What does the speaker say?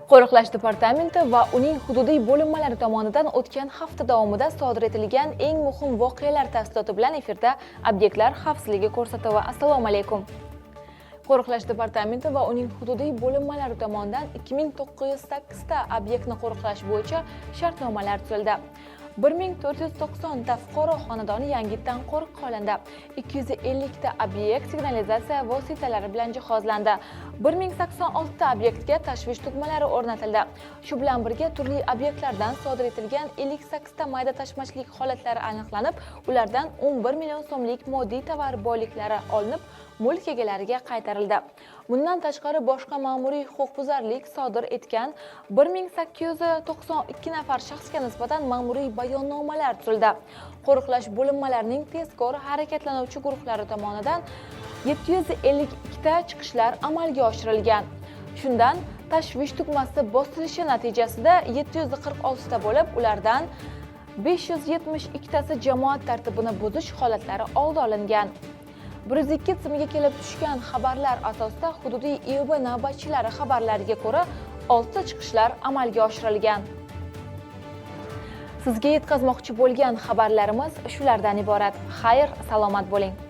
Qo'riqlash departamenti va uning hududiy bo'linmalari tomonidan o'tgan hafta davomida sodir etilgan eng muhim voqealar tafsiloti bilan efirda obyektlar xavfsizligi ko'rsatuvi. Assalomu alaykum. Qo'riqlash departamenti va uning hududiy bo'linmalari tomonidan 2908 ta obyektni qo'riqlash bo'yicha shartnomalar tuzildi. 1490 ta fuqaro xonadoni yangitdan qo'riqqa olindi. 250 ta obyekt signalizatsiya vositalari bilan jihozlandi. 1086 ta obyektga tashvish tugmalari o'rnatildi. Shu bilan birga turli obyektlardan sodir etilgan 58 ta mayda tashmachilik holatlari aniqlanib, ulardan 11 million so'mlik moddiy tovar boyliklari olinib, mulk egalariga qaytarildi. Bundan tashqari boshqa ma'muriy huquqbuzarlik sodir etgan 1892 nafar shaxsga nisbatan ma'muriy bayonnomalar tuzildi. Qo'riqlash bo'linmalarining tezkor harakatlanuvchi guruhlari tomonidan 752 ta chiqishlar amalga oshirilgan. Shundan tashvish tugmasi bosilishi natijasida 746 ta bo'lib, ulardan 572 tasi jamoat tartibini buzish holatlari oldi olingan. 102 tizimiga kelib tushgan xabarlar asosida hududiy IOB navbatchilari xabarlariga ko'ra 6 ta chiqishlar amalga oshirilgan. Sizga yetkazmoqchi bo'lgan xabarlarimiz shulardan iborat. Xayr, salomat bo'ling.